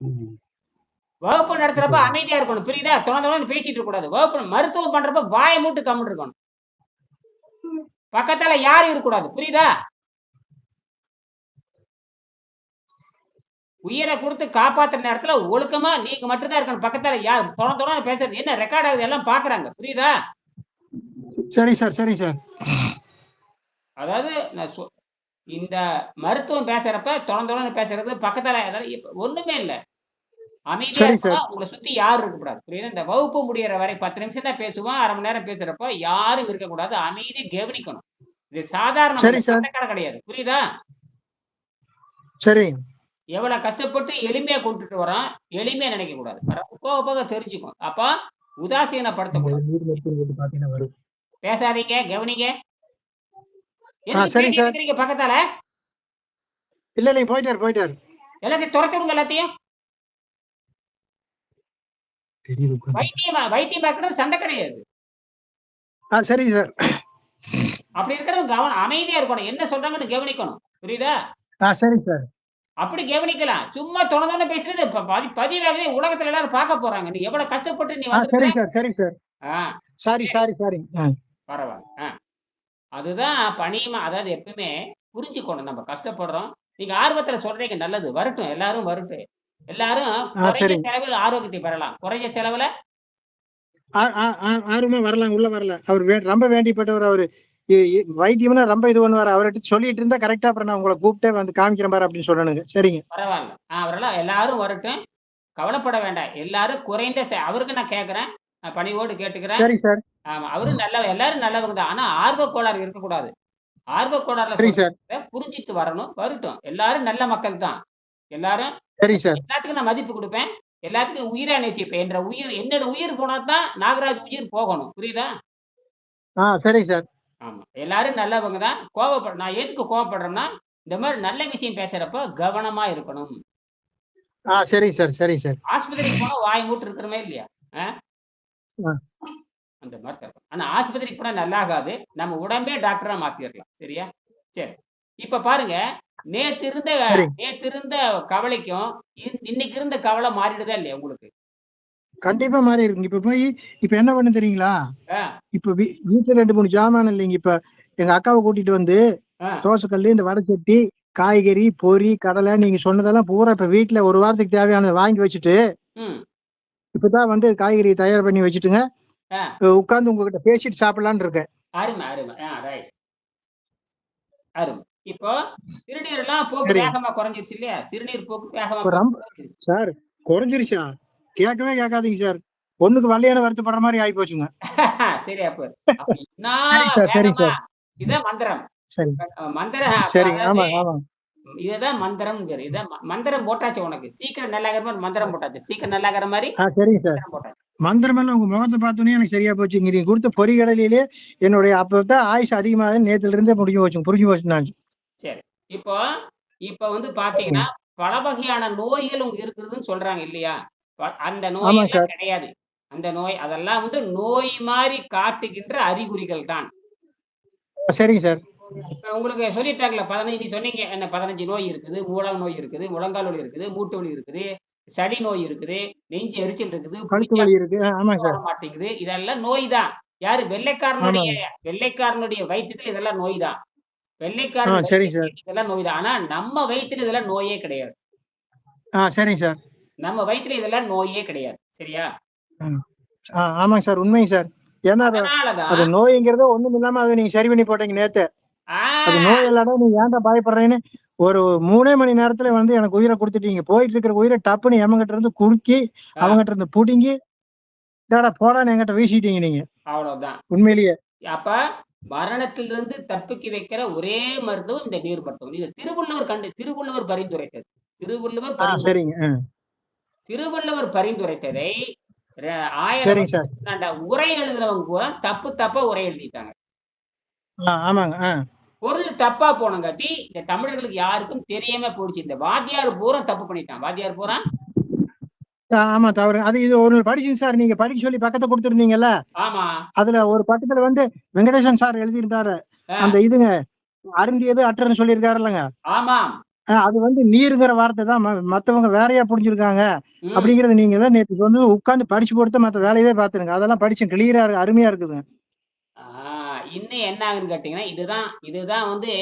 ம். வகுப்பு நடத்துறப்ப சரி. அமைதியா இருக்கணும். புரியுதா? தொண பேசிட்டு இருக்க கூடாது. வகுப்பு மருத்துவம் பண்றப்ப வாயை மூட்டு கம்முன்னு இருக்கணும். பக்கத்துல யாரும் இருக்கக்கூடாது. புரியுதா? உயிரை கொடுத்து காப்பாத்துற நேரத்துல ஒழுக்கமா நீங்க மட்டும் தான் இருக்கணும். பக்கத்துல யார் தொண பேசுறது என்ன ரெக்கார்ட் ஆகுது எல்லாம் பாக்குறாங்க. புரியுதா? சரி சார், சரி சார். அதாவது நான் இந்த மருத்துவம் பேசுறப்ப தொண பேசுறது பக்கத்துல ஒண்ணுமே இல்ல. அமைதியா சரி சார். இருக்கணும். உங்களை சுத்தி யாரும் இருக்கக்கூடாது. புரியுதா? இந்த வகுப்பு முடியற வரை 10 நிமிஷம் தான் பேசுவோம். 1/2 மணி நேரம் பேசுறப்ப யாரும் இருக்கக்கூடாது. அமைதியா கவனிக்கணும். இது சாதாரணம் சரி இல்ல. சார். சண்டக்கடை கிடையாது. புரியுதா? சரி. எவ்வளவு கஷ்டப்பட்டு எளிமையா கொண்டுட்டு வரோம். எளிமையா நினைக்க கூடாது. போக போக தெரிஞ்சுக்கும். அப்ப உதாசீனப்படுத்தக்கூடாது. பேசாதீங்க, கவனிங்க. சரி சார். பக்கத்தால இல்ல நீங்க போயிட்டாரு. எல்லாத்தையும் துரத்தி விடுங்க எல்லாத்தையும். வைத்தியம் பார்க்கறது சண்டை கிடையாது. சரி சார். அப்படி இருக்கிறவங்க கவனம் அமைதியா இருக்கணும். என்ன சொல்றாங்கன்னு கவனிக்கணும். புரியுதா? சரி சார். அப்படி கவனிக்கலாம். சும்மா தொண பேசுறது பதிவாகவே உலகத்துல எல்லாரும் பார்க்க போறாங்க. நீ எவ்வளவு கஷ்டப்பட்டு நீ சரி சார், சரி சார். சாரி. பரவாயில்ல. அதுதான் பணியுமா. அதாவது எப்பவுமே புரிஞ்சுக்கணும். நம்ம கஷ்டப்படுறோம். நீங்க ஆர்வத்துல சொல்றீங்க நல்லது. வரட்டும், எல்லாரும் வரட்டும். எல்லாரும் குறைஞ்ச செலவில் ஆரோக்கியத்தை பெறலாம். குறைஞ்ச செலவுல ஆர்வமா வரலாம், உள்ள வரலாம். அவர் ரொம்ப வேண்டிப்பட்டவர். அவரு வைத்தியம்னா ரொம்ப இது பண்ணுவாரு. அவர்கிட்ட சொல்லிட்டு இருந்தா கரெக்டா அப்புறம் நான் உங்களை கூப்பிட்டே வந்து காமிக்கிறேன் பாரு அப்படின்னு சொல்லணுங்க. சரிங்க, பரவாயில்ல. அவரெல்லாம் எல்லாரும் வரட்டும். கவலைப்பட வேண்டாம். எல்லாரும் குறைந்த அவருக்கு நான் கேட்கிறேன். நான் பணிவோடு கேட்டுக்கிறேன். சரி சார். ஆமா, அவரும் எல்லாரும் நல்லவங்க தான். ஆனா ஆர்வ கோளாறு இருக்கக்கூடாது. ஆர்வ கோளாறுல புரிஞ்சிட்டு வரணும். வரட்டும். எல்லாரும் நல்ல மக்கள் தான். எல்லாரும் எல்லாத்துக்கும் நான் மதிப்பு கொடுப்பேன். எல்லாத்துக்கும் உயிரா நேசிப்பேன். என்னோட உயிர் போனா தான் நாகராஜ் உயிர் போகணும். புரியுதா? சரி சார். ஆமா, எல்லாரும் நல்லவங்க தான். நான் எதுக்கு கோவப்படுறேன்னா, இந்த மாதிரி நல்ல விஷயம் பேசுறப்ப கவனமா இருக்கணும். சரி சார். ஆஸ்பத்திரிக்கு போனா வாய் மூட்டு இருக்கிறமே இல்லையா? அந்த மாதிரி. ஆனா ஆஸ்பத்திரிக்கு போனா நல்லாகாது. நம்ம உடம்பே டாக்டரா மாத்திரலாம். சரியா? சரி. இப்ப பாருங்க, நேத்து இருந்த கவலைக்கும் இன்னைக்கு இருந்த கவலை மாறிடுதா இல்லையா உங்களுக்கு? கண்டிப்பா மாறி இருக்குங்க. இப்ப போய் இப்ப என்ன பண்ண தெரியுங்களா? இப்ப வீட்டுல 2-3 ஜாமான் இல்லைங்க. இப்ப எங்க அக்காவை கூட்டிட்டு வந்து தோசைக்கல்லு, இந்த வடை சட்டி, காய்கறி, பொரி, கடலை நீங்க சொன்னதெல்லாம் பூரா இப்ப வீட்டுல ஒரு வாரத்துக்கு தேவையானதை வாங்கி வச்சுட்டு இப்பதான் வந்து காய்கறி தயார் பண்ணி வச்சுட்டுங்க உட்கார்ந்து உங்ககிட்ட பேசிட்டு சாப்பிடலான்னு இருக்கேன். இப்போ சிறுநீர் எல்லாம் போக்கு வேகமா குறைஞ்சிருச்சு இல்லையா? சிறுநீர் போக்கு வேகமா சார் குறைஞ்சிருச்சா? கேட்கவே கேட்காதீங்க சார். ஒண்ணுக்கு வள்ளியான வருத்தப்படுற மாதிரி ஆகி போச்சுங்க. சரி, சரி சார். இதான் மந்திரம். சரி மந்திரம். சரி, ஆமா ஆமா. இதுதான் மந்திரம். இதான் மந்திரம் போட்டாச்சு உனக்கு. சீக்கிரம் நல்லாகிற மாதிரி மந்திரம் போட்டாச்சு. சீக்கிரம் நல்லாகிற மாதிரி. சரிங்க சார். மந்திரம் எல்லாம் உங்க முகத்தை பார்த்தோன்னே எனக்கு சரியா போச்சு. நீங்க கொடுத்த பொறிகடலையிலே என்னுடைய அப்பதான் ஆயுஷ் அதிகமாக நேத்துல இருந்தே புரிஞ்சு போச்சு நான். சரி. இப்போ வந்து பாத்தீங்கன்னா பல வகையான நோய்கள் உங்களுக்கு இருக்குதுன்னு சொல்றாங்க இல்லையா? அந்த நோய் கிடையாது. அந்த நோய் அதெல்லாம் வந்து நோய் மாதிரி காட்டுகின்ற அறிகுறிகள் தான். சரிங்க சார். உங்களுக்கு சொல்லிட்டாங்கல்ல 15 சொன்னீங்க. என்ன 15 நோய் இருக்குது. மூல நோய் இருக்குது, முழங்கால் வலி இருக்குது, மூட்டு வலி இருக்குது, சளி நோய் இருக்குது, நெஞ்சு எரிச்சல் இருக்குது, வர மாட்டேங்குது. இதெல்லாம் நோய் தான். யாரு? வெள்ளைக்காரனுடைய வயிற்றுல இதெல்லாம் நோய் தான். வெள்ளைக்காரன் இதெல்லாம் நோய் தான். ஆனா நம்ம வயிற்றுல இதெல்லாம் நோயே கிடையாது. சரிங்க சார். நம்ம வயிற்றுல இதெல்லாம் நோயே கிடையாது. சரியா? ஆமாங்க சார், உண்மைங்க சார். ஏன்னா அது நோய்ங்கிறத ஒண்ணும் இல்லாம அதை நீங்க சரி பண்ணி போட்டீங்க நேத்து. அது நோய் இல்லாத நீ ஏன்டா பயப்படுறேன்னு ஒரு 3 மணி நேரத்துல வந்து எனக்கு உயிரை கொடுத்துட்டீங்க. போயிட்டு இருக்கிற உயிரை டப்புன்னு எமங்கிட்ட இருந்து குறுக்கி அவங்கிட்ட இருந்து புடுங்கி போடான்னு என்கிட்ட வீசிட்டீங்க நீங்க. அவ்வளவுதான் உண்மையிலேயே. அப்ப மரணத்திலிருந்து தப்பிக்க வைக்கிற ஒரே மருத்துவம் இந்த நீர் மருத்துவம். இது திருவள்ளுவர் பரிந்துரைத்தது. திருவள்ளுவர் பரிந்துரைத்ததை உரை எழுதுறவங்க பூரா தப்பா உரை எழுதிட்டாங்க. பொருள் தப்பா போனங்காட்டி இந்த தமிழர்களுக்கு யாருக்கும் தெரியாம போயிடுச்சு. இந்த வாத்தியார் பூரா தப்பு பண்ணிட்டான். வாத்தியார் பூரா ஆமா தவறு. அது இது ஒரு படிச்சுங்க சார். நீங்க படிக்க சொல்லி பக்கத்தை கொடுத்துருந்தீங்கல்ல. ஆமா. அதுல ஒரு பக்கத்துல வந்து வெங்கடேசன் சார் எழுதியிருந்தாரு. அந்த இதுங்க அருந்தியது அற்றன்னு சொல்லியிருக்காரு இல்லங்க. ஆமா. அது வந்து நீருங்கிற வார்த்தை தான் மத்தவங்க வேறையா புரிஞ்சிருக்காங்க அப்படிங்கறது நீங்க எல்லாம் நேத்து வந்து உட்கார்ந்து படிச்சு போட்டு மத்த வேலையவே பாத்துருங்க. அதெல்லாம் படிச்சேன், கிளியரா அருமையா இருக்குது. இன்னும் என்ன ஆகுன்னு கேட்டீங்கன்னா, இதுதான் வந்து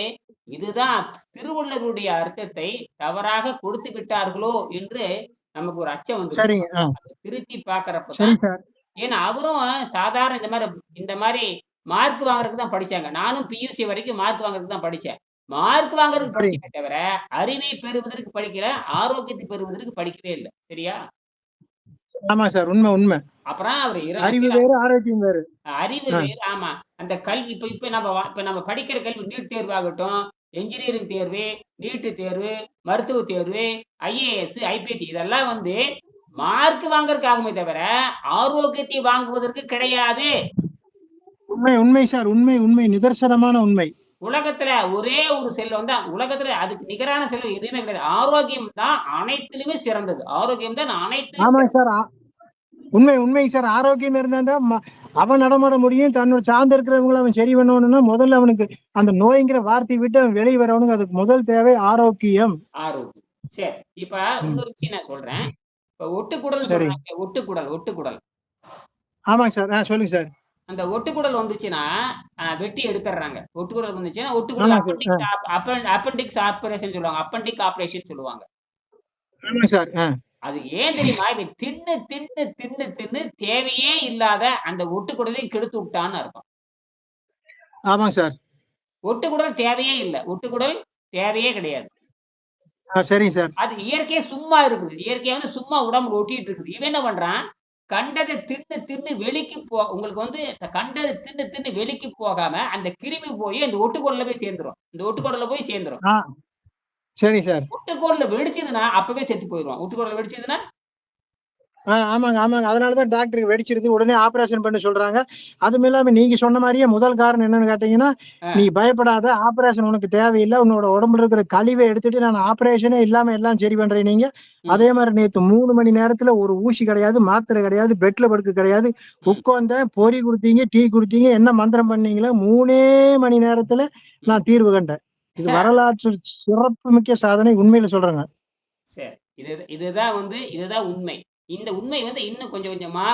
இதுதான் திருவள்ளுவருடைய அர்த்தத்தை தவறாக கொடுத்து விட்டார்களோ என்று நமக்கு ஒரு அச்சம் வந்துருச்சு. சரிங்க. திருத்தி பாக்குறப்பதான். சரி சார். ஏன்னா அவரும் சாதாரண இந்த மாதிரி மார்க் வாங்குறதுக்கு தான் படிச்சாங்க. நானும் பியூசி வரைக்கும் மார்க் வாங்குறதுக்கு தான் படிச்சேன். மார்க் வாங்குறதுக்கு படிச்சே தவிர அறிவை பெறுவதற்கு படிக்கல, ஆரோக்கியத்தை பெறுவதற்கு படிக்கவே இல்லை. சரியா? ஆமா சார், உண்மை உண்மை. அப்புறம் அவர் அறிவு வேறு, ஆரோக்கியம் வேறு. அறிவு வேறு. ஆமா, அந்த கல்வி இப்ப நம்ம படிக்கிற கல்வி நீட் தேர்வாகட்டும், என்ஜினியரிங் தேர்வு, நீட்டு தேர்வு, மருத்துவ தேர்வு, ஐஏஎஸ், ஐபிஎஸ் இதெல்லாம் வந்து மார்க் வாங்குறதுக்காகவே தவிர ஆரோக்கியத்தை வாங்குவதற்கு கிடையாது. உண்மை உண்மை சார், உண்மை உண்மை, நிதர்சனமான உண்மை. உலகத்துல ஒரே ஒரு செல்வம் தான், உலகத்துல அதுக்கு நிகரான செல்வம் எதுவுமே கிடையாது. ஆரோக்கியம் தான் அனைத்திலுமே சிறந்தது. ஆரோக்கியம் தான் அனைத்திலும் சார். உண்மை உண்மை சார். ஆரோக்கியம் இருந்தா தான் அவன் நடமாட முடியும். தன்னோட சார்ந்து இருக்கிறவங்களை அவன் சரி பண்ணணும்னா முதல்ல அவனுக்கு அந்த நோய்ங்கிற வார்த்தையை விட்டு அவன் வெளியே வரவனுக்கு அதுக்கு முதல் தேவை ஆரோக்கியம். ஆரோக்கியம். சரி, இப்ப இன்னொரு விஷயம் நான் சொல்றேன். இப்ப ஒட்டுக்குடல் சொல்றாங்க. ஒட்டுக்குடல். ஆமாங்க சார். சொல்லுங்க சார். அந்த ஒட்டுக்குடல் வந்துச்சுன்னா வெட்டி எடுத்துறாங்க. ஒட்டுக்குடல் வந்துச்சுன்னா ஒட்டுக்குடல் அப்பெண்டிக்ஸ் ஆபரேஷன் சொல்லுவாங்க. அப்பெண்டிக் ஆபரேஷன் சொல்லுவாங்க. ஆமாங்க சார். அது ஏன் தெரியுமா? இவன் தின்னு தின்னு தின்னு தின்னு தேவையே இல்லாத அந்த ஒட்டுக்குடலையும் கெடுத்து விட்டான்னு அர்த்தம். ஆமாங்க சார். ஒட்டுக்குடல் தேவையே இல்லை. ஒட்டுக்குடல் தேவையே கிடையாது. சரிங்க சார். அது இயற்கையா சும்மா இருக்குது. இயற்கையா வந்து சும்மா உடம்புல ஒட்டிட்டு இருக்குது. இவன் என்ன பண்றான்? கண்டதை தின்னு தின்னு வெளிக்கு உங்களுக்கு வந்து கண்டதை தின்னு தின்னு வெளிக்கு போகாம அந்த கிருமி போய் அந்த ஒட்டுக்குடல்ல போய் சேர்ந்துரும். இந்த ஒட்டுக்குடல்ல போய் சேர்ந்துரும். சரி சார். ஒட்டுக்குடல்ல வெடிச்சதுன்னா அப்பவே செத்து போயிடுவான். ஒட்டுக்குடல்ல வெடிச்சதுன்னா ஆமாங்க ஆமாங்க. அதனாலதான் டாக்டருக்கு வெடிச்சிருது, உடனே ஆபரேஷன் பண்ண சொல்றாங்க. அதுவும் இல்லாம நீங்க சொன்ன மாதிரியே முதல் காரணம் என்னன்னு கேட்டீங்கன்னா, நீ பயப்படாத, ஆபரேஷன் உனக்கு தேவையில்லை, உன்னோட உடம்புல இருக்கிற கழிவை எடுத்துட்டு நான் ஆபரேஷனே இல்லாம எல்லாம் சரி பண்றேன். நீங்க அதே மாதிரி நேத்து 3 மணி நேரத்துல ஒரு ஊசி கிடையாது, மாத்திரை கிடையாது, பெட்ல படுக்க கிடையாது, உட்கார்ந்தேன், பொறி கொடுத்தீங்க, டீ கொடுத்தீங்க, என்ன மந்திரம் பண்ணீங்களா, 3 மணி நேரத்துல நான் தீர்வு கண்டேன். இது வரலாற்று சிறப்பு மிக்க சாதனை, உண்மையில சொல்றேங்க. சரி, இதுதான் உண்மை. இந்த உண்மை வந்து இன்னும் கொஞ்சம் கொஞ்சமா.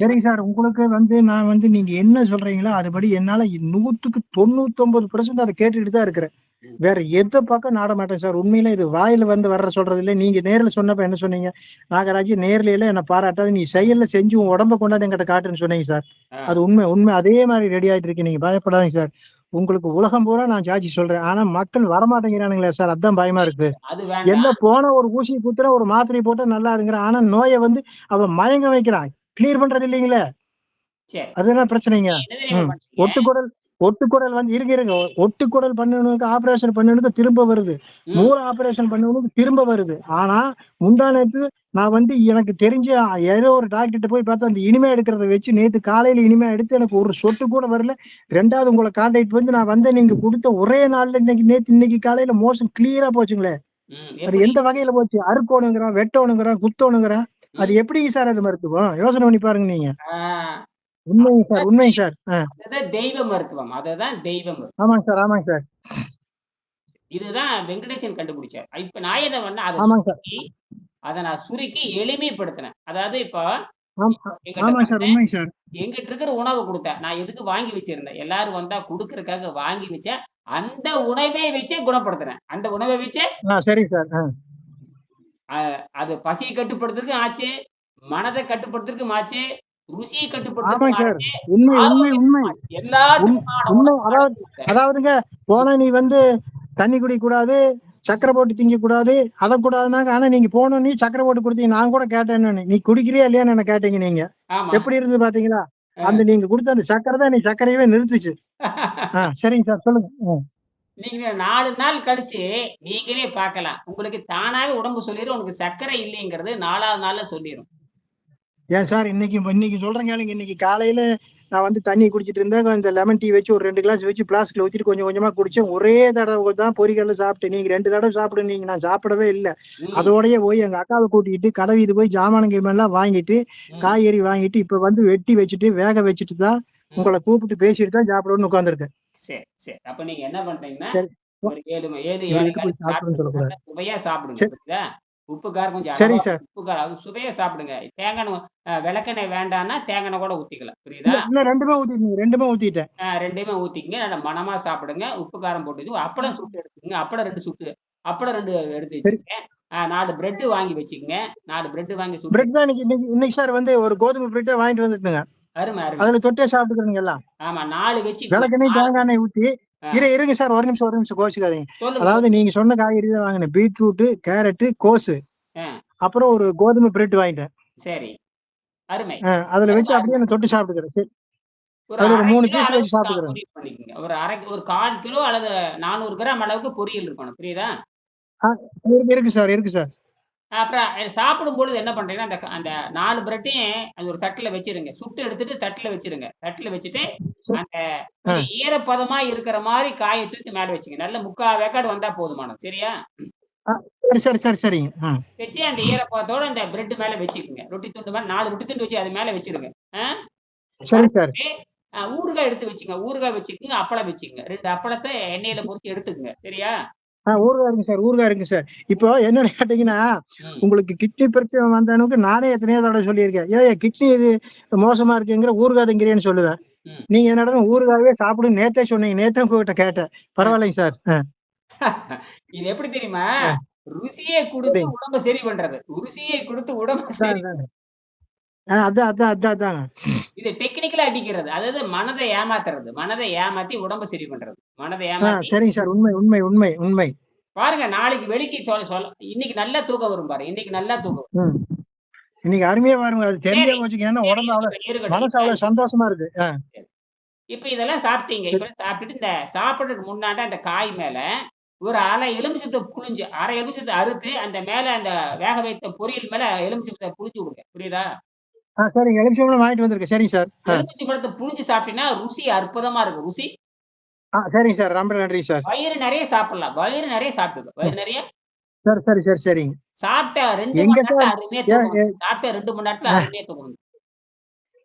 சரிங்க சார். உங்களுக்கு வந்து நான் வந்து நீங்க என்ன சொல்றீங்களோ அதுபடி என்னால 100க்கு 99% அதை கேட்டுட்டு தான் இருக்கிறேன். வேற எதை பக்கம் நாட மாட்டேன் சார். உண்மையில இது வாயில வந்து சொல்றது இல்லை. நீங்க நேர்ல சொன்னப்ப என்ன சொன்னீங்க? நாகராஜ் நேர்ல எல்லாம் என்ன பாராட்டாது, நீ செயல்ல செஞ்சு உன் உடம்ப கொண்டாந்து என்கிட்ட காட்டுன்னு சொன்னீங்க சார். அது உண்மை. அதே மாதிரி ரெடி ஆயிட்டு இருக்கு. நீங்க பயப்படாதீங்க சார். உங்களுக்கு உலகம் பூரா நான் சாட்சி சொல்றேன். ஆனா மக்கள் வரமாட்டேங்கிறானுங்களே சார், அதான் பயமா இருக்கு. என்ன போன ஒரு ஊசி குத்துற ஒரு மாத்திரை போட்டா நல்லா இருக்குங்கிறான். ஆனா நோயை வந்து அவன் மயங்க வைக்கிறான், கிளியர் பண்றது இல்லைங்களே. அதுதான் பிரச்சனைங்க. ஒட்டுக்குடல் வந்து இருங்க. ஒட்டுக்குடல் பண்ணவனுக்கு ஆபரேஷன் பண்ணவனுக்கு திரும்ப வருது, மூளை ஆபரேஷன் பண்ணவனுக்கு திரும்ப வருது. ஆனா முந்தா நேத்து நான் வந்து எனக்கு தெரிஞ்ச ஏதோ ஒரு டாக்டர்கிட்ட போய் பார்த்தா அந்த இனிமே எடுக்கிறத வச்சு நேத்து காலையில இனிமே எடுத்து எனக்கு ஒரு சொட்டு கூட வரல. 2வது உங்களை கான்டாக்ட் வந்து நான் வந்து நீங்க கொடுத்த ஒரே நாள்ல இன்னைக்கு காலையில மோஷன் கிளியரா போச்சுங்களே. அது எந்த வகையில போச்சு? அறுக்கணுங்கிறான், வெட்டணுங்கிறான், குத்தணுங்கிறான். அது எப்படிங்க சார் அது மருத்துவம்? யோசனை பண்ணி பாருங்க நீங்க. உண்மைங்க சார். அதுதான் தெய்வ மருத்துவம். அதுதான் தெய்வ மருத்துவம். ஆமாங்க சார். இதுதான் வெங்கடேசன் கண்டுபிடிச்சார். இப்ப நான் என்ன பண்ண அதை நான் சுருக்கி எளிமைப்படுத்தினேன். அதாவது இப்ப எங்கிட்ட இருக்கிற உணவு கொடுத்தேன். நான் எதுக்கு வாங்கி வச்சிருந்தேன்? எல்லாரும் வந்தா குடுக்கறதுக்காக வாங்கி வச்சேன். அந்த உணவை வச்சே குணப்படுத்துறேன். அந்த உணவை வச்சே சரி சார். அது பசியை கட்டுப்படுத்துறதுக்கு ஆச்சு, மனதை கட்டுப்படுத்துறதுக்கு ஆச்சு, ருசியை கட்டுப்படுத்துறதுக்கு. அதாவதுங்க போன நீ வந்து தண்ணி குடிக்க கூடாது, சக்கரை போட்டு திங்க கூடாது, அதை கூடாதுனாங்க. ஆனா நீங்க போனோம், நீ சக்கரை போட்டு குடுத்தீங்க. நான் கூட கேட்டேன்னு, நீ குடிக்கிறியா இல்லையான்னு என்ன கேட்டீங்க. நீங்க எப்படி இருந்து பாத்தீங்களா? அந்த நீங்க கொடுத்த அந்த சக்கரை தான் நீ சக்கரையவே நிறுத்துச்சு. சரிங்க சார், சொல்லுங்க. நீங்க 4 நாள் கழிச்சு நீங்களே பார்க்கலாம். உங்களுக்கு தானாவே உடம்பு சொல்லிடும், உனக்கு சர்க்கரை இல்லைங்கிறது 4வது நாள்ல சொல்லிடும். ஏன் சார் இன்னைக்கு சொல்றேன் கேளுங்க. இன்னைக்கு காலையில நான் வந்து தண்ணி குடிச்சிட்டு இருந்தேன். இந்த லெமன் டீ வச்சு ஒரு 2 கிளாஸ் வச்சு பிளாஸ்க்ல ஊத்திட்டு கொஞ்சம் கொஞ்சமா குடிச்சேன். ஒரே தடவை தான் பொரிகல்ல சாப்பிட்டேன். நீங்க 2 தடவை சாப்பிடுனீங்க, நான் சாப்பிடவே இல்லை. அதோடய போய் எங்க அக்காவை கூட்டிக்கிட்டு கடை வீதி போய் ஜாமானுங்க எல்லாம் வாங்கிட்டு, காய்கறி வாங்கிட்டு இப்ப வந்து வெட்டி வச்சுட்டு வேக வச்சுட்டு தான் உங்களை கூப்பிட்டு பேசிட்டு தான் சாப்பிடணும்னு உட்கார்ந்துருக்கேன். சரி. அப்ப நீங்க என்ன பண்றீங்கன்னா ஒரு 7 இவரு 7 எட்டு போய் காலுக்கு சாப்பிடுன்னு சாப்பிடுங்க. சொல்லக்கூடாது. நல்லா சுவையா சாப்பிடுங்க. சரி, புரியுதா? உப்பு காரம் கொஞ்சம் சரி அளவா சார். உப்பு காரம் சுவையா சாப்பிடுங்க. தேங்காய் எண்ணெய் விளக்கெண்ணெய் வேண்டான்னா தேங்காய் எண்ணெய் கூட ஊத்திக்கலாம். புரியுதா? இல்ல இன்னும் 2மே ஊத்திட்டீங்க. 2மே ஊத்திட்டேன். 2மே ஊத்திக்கங்க. நல்லா மணமா சாப்பிடுங்க. உப்பு காரம் போட்டு வச்சு அப்பளம் சுட்டு எடுத்துக்கங்க. அப்பளம் 2 எடுத்து சரி. வச்சுக்கங்க. 4 பிரெட் வாங்கி வச்சுக்கங்க. 4 பிரெட் வாங்கி சுட்டு பிரெட் தான் இன்னைக்கு இன்னைக்கு இன்னைக்கு சார் வந்து ஒரு கோதுமை பிரெட்டே வாங்கிட்டு வந்துட்டுங்க. அருமை, அருமை. அதுல தொட்டே சாப்பிட்டுக்கிறீங்க எல்லாம். ஆமா 4 வச்சுக்கங்க. விளக்கெண்ணெய், 4 தேங்காய் எண்ணெய் ஊத்தி ஆ இருங்க சார் ஒரு நிமிஷம் கோச்சுக்காதீங்க. சொல்லுங்க, அதாவது சொல்லுங்க. நீங்க சொன்ன காய்கறி தான் வாங்கினேன். Beetroot, carrot, கோஸு. ஆ அப்புறம் ஒரு கோதுமை பிரெட் வாங்கிட்டேன். சரி. அருமை. அதுல ரொம்ப வச்சு அப்படியே அருமை. நான் தொட்டு சாப்பிட்டுக்கிறேன். சரி. ஒரு அதுல ஒரு 1/2 3 கிலோ பீஸ் வச்சு அளவுக்கு சாப்பிட்டுக்கிறேன். பொரியல் பண்ணிக்கங்க. ஒரு 1/2 கிலோ அல்லது 400 கிராம் அளவுக்கு பொரியல் இருக்கணும். புரியுதா? ஆ இருக்கு சார், இருக்கு சார். அப்புறம் சாப்பிடும்பொழுது என்ன பண்றீங்கன்னா, அந்த அந்த 4 பிரெட்டையும் அது ஒரு தட்டுல வச்சிருங்க. சுட்டு எடுத்துட்டு தட்டுல வச்சிருங்க. தட்டுல வச்சுட்டு, சரி. அந்த ஆ கொஞ்சம் ஈரப்பதமா இருக்கிற மாரி காய தூக்கி மேல வச்சுங்க. நல்ல 3/4 வேக்காடு வந்தா போதுமானது. சரியா? ஆ சரிங்க. வச்சு அந்த ஈரப்பதத்தோட அந்த பிரெட் மேல வச்சுக்குங்க. ரொட்டி துண்டு மேல 4 ரொட்டி துண்டு வச்சு அது மேல வச்சிருங்க. ஆ சரிங்க சார். வச்சுட்டு ஊறுகாய் எடுத்து வச்சுக்கங்க. ஊறுகாய் வச்சுக்கங்க, அப்பளம் வச்சுக்கங்க. 2 அப்பளத்த எண்ணெயில பொரிச்சு எடுத்துக்கங்க. சரியா? ஊறுகாய் இருக்கு சார். இப்போ என்னன்னு கேட்டீங்கன்னா, ம். உங்களுக்கு கிட்னி பிரச்சனை வந்தவனுக்கு நானே எத்தனையோ தடவ சொல்லியிருக்கேன். ஏய்யா கிட்னி இது மோசமா இருக்குங்கிற ஊறுகாய் திங்கிறேன்னு சொல்லுவேன். ம். நீங்க என்னடான்னா ஊறுகாவே சாப்பிடுன்னு நேத்தே சொன்னீங்க. நேத்தே உங்ககிட்ட கேட்டேன். பரவாயில்லைங்க சார். இது எப்படி தெரியுமா? அ ருசியை குடுத்து சரிங்க. உடம்ப சரி பண்றது. ருசியை குடுத்து உடம்ப அதான் சரி அதாங்க. அதாங்க. இது டெக்னிக்கலா அடிக்கிறது. அதாவது மனத ஏமாத்துறது. மனத ஏமாத்தி உடம்ப சரி பண்றது. மனத ஏமாத்தி சரிங்க சார். உண்மை. பாருங்க நாளைக்கு வெளிக்கு சொல்ல சொல்ல இன்னைக்கு நல்லா தூக்கம் வரும் பாரு. இன்னைக்கு நல்லா தூக்கம் வரும். ம். இன்னைக்கு அருமையா பாருங்க. அது தெரிஞ்சே சரி, போச்சுங்க. ஏன்னா சரி உடம்பு அவ்வளவு இருக்கட்டும், மனசு இப்ப அவ்வளவு சந்தோஷமா இருக்கு. இப்ப இதெல்லாம் சாப்பிட்டீங்க. சரி. இப்ப சாப்பிட்டுட்டு இந்த சாப்பிடுறதுக்கு முன்னாடி அந்த காய் மேல ஒரு 1/2 எலுமிச்சம்பழத்த புழிஞ்சு 1/2 எலுமிச்சத்த அறுத்து அந்த மேல அந்த வேக வைத்த பொரியல் மேல எலுமிச்சம்பழத்த புழிஞ்சு விடுங்க. புரியுதா? சரிங்க. எலுமிச்சம்பழம் வாங்கிட்டு வந்திருக்கேன். சரிங்க சார். எலுமிச்சம்பழத்த புழிஞ்சு சாப்பிட்டீங்கன்னா ருசி அற்புதமா இருக்கும். ருசி சரிங்க சார். ரொம்ப நன்றி சார். வயிறு நெறைய சாப்பிடலாம். வயிறு நெறைய சாப்பிட்டுக்க. வயிறு நெறைய சரிங்க. சாப்பிட்ட 2 எங்க மணி நேரத்துல சார் அருமையா ஏன் தூக்கம் ஏ வந்துரும். சாப்பிட்ட 2 மணி நேரத்துல அ அருமையா தூக்கம் வந்துரும்.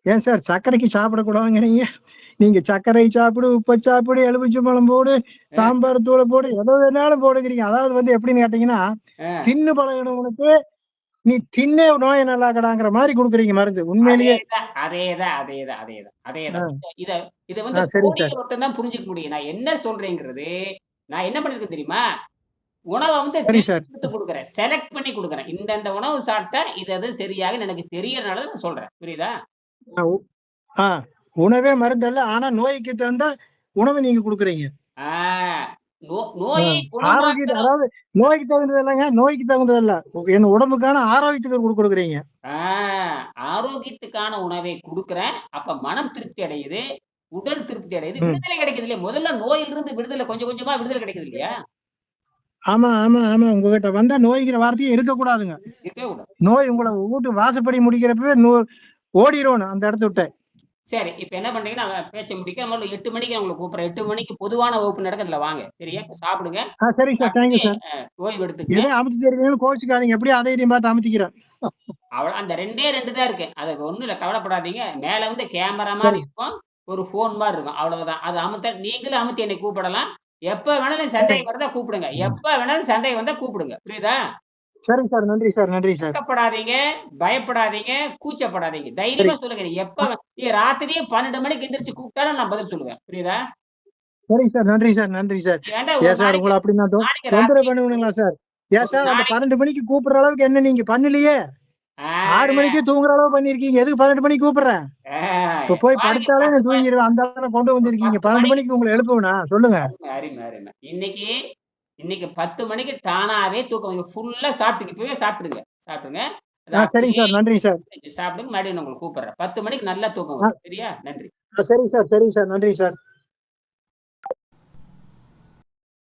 ஏன் சார் சர்க்கரைக்கு சாப்பிடக்கூடாதுங்கிறீங்க? நீங்க சர்க்கரை சாப்பிடு, உப்ப சாப்பிடு, எலுமிச்சம்பழம் போடு, அ, சாம்பார் தூள போடு, எத வேணாலும் போடுங்கிறீங்க. அதாவது வந்து எப்படின்னு கேட்டீங்கன்னா, அ. தின்னு பழகுனவனுக்கு நீ தின்னே நோய நல்லாக்கடாங்கிற மாரி குடுக்குறீங்க மருந்து. உண்மையிலேயே. அதேதான். அ, இத இத வந்து சரிங்க சார். போனியில ஒருத்தன் தான் புரிஞ்சுக்க முடியும். நான் என்ன சொல்றேங்கிறது, நான் என்ன பண்ணியிருக்கேன் தெரியுமா? உணவ வந்து சரிங்க சார். தேர்ந்தெடுத்து குடுக்குறேன். செலக்ட் பண்ணி குடுக்குறேன். இந்த உணவு சாப்பிட்டா இது சரியாகும்ன்னு எனக்கு தெரியறனால தான் நான் சொல்றேன். புரியுதா? அ, உ ஆ உணவே மருந்தல்ல. ஆனா நோய்க்கு தகுந்த உணவு நீங்க குடுக்குறீங்க. ஆ அ நோயை ஆரோக்கியத்த குணமாக்குற அதாவது நோய்க்கு தகுந்தது இல்லங்க. நோய்க்கு தகுந்தது இல்ல. என் உடம்புக்கான ஆரோக்கியத்துக்கு குடுக்குறீங்க. ஆ ஆரோக்கியத்துக்கான உணவை குடுக்குறேன். அப்ப மனம் திருப்தி அடையுது. உடல் திருப்தி அடையுது. ம். விடுதலை கிடைக்குது இல்லையா? முதல்ல நோயிலிருந்து விடுதலை கொஞ்சம் கொஞ்சமா விடுதலை கிடைக்குது இல்லையா? ஆமா. உங்ககிட்ட வந்தா நோய்ங்கிற வார்த்தையே இருக்கக்கூடாதுங்க. இருக்கவே கூடாது. நோய் உங்கள வூட்டு வாசப்படி முடிக்கிறப்பவே ஓடிறோணும் அந்த இடத்த விட்டு. சரி. இப்ப என்ன பண்றீங்கன்னா, பேச்ச முடிக்க நம்ம 8 மணிக்கு நான் உங்கள கூப்பிடுறேன். 8 மணிக்கு பொதுவான வகுப்பு நடக்குது அதுல வாங்க. சரியா? இப்ப சாப்பிடுங்க. சரிங்க சார். தேங்க் சாப்பிட்டுட்டு யூ சார். ஓய்வு எடுத்துக்கங்க. எத அமுத்தி தருவீங்கன்னு கோவிச்சுக்காதீங்க. எப்படியும் அதை இதையும் பார்த்து அமுத்திக்கிறேன். அந்த 2டே 2 தான் இருக்கு. அது ஒண்ணும் இல்ல கவலைப்படாதீங்க. மேல வந்து கேமரா மாரி சரி. இருக்கும். ஒரு ஃபோன் மாரி இருக்கும். அவ்வளவுதான். அது நீங்களும் அமுத்தி என்னை கூப்பிடலாம். எப்ப வேணாலும் சரிங்க. சந்தேகம் வருதா கூப்பிடுங்க. எப்ப வேணாலும் சந்தேகம் வந்தா கூப்பிடுங்க. புரியுதா? சரிங்க சார். நன்றி சார். வெட்கப்படாதீங்க, பயப்படாதீங்க, கூச்சப்படாதீங்க. சரி. தைரியமா சொல்லுங்க. அ நீங்க ராத்திரி 12 மணிக்கு எந்திரிச்சு கூப்பிட்டாலும் நான் பதில் சொல்லுவேன். புரியுதா? சரிங்க சார். நன்றி சார். ஏன்டா ஒரு ஏன் சார் நாளைக்கு உங்கள அப்படி நான் நாளைக்கு தொந்தரவு ராத்திரி பண்ணுவேனுங்களா சார்? ஏன் ஒரு சார் அந்த நாளைக்கு 12 மணிக்கு கூப்பிடுற அளவுக்கு என்ன நீங்க பண்ணலையே? 6 ஆ, மணிக்கே தூங்குற அளவு பண்ணியிருக்கீங்க. எதுக்கு 12 மணிக்கு கூப்பிடுறேன்? ஆ இப்ப போய் பாருங்க படுத்தாலே 10 நான் மணி தூங்கிருவேன். அந்த அளவுக்கு கொண்டு ஒரு வந்திருக்கீங்க. 10 12 மணிக்கு மணிக்கு உங்கள எழுப்புவேனா? சொல்லுங்க. அருமை. இன்னைக்கு இன்னைக்கு 10 மணிக்கு தானாவே தூக்கம் ஃபுல்லா சாப்பிட்டுங்க. இப்பவே சாப்பிட்டுருங்க. சாப்பிட்டுருங்க. அது சரிங்க அப்படியே சார். நன்றி சார். சாப்பிடுங்க. மறுபடியும் நான் உங்கள கூப்பிடுறேன். 10 மணிக்கு நல்லா தூக்கம் அ வரும். சரியா? நன்றி. சரிங்க சார். நன்றி சார்.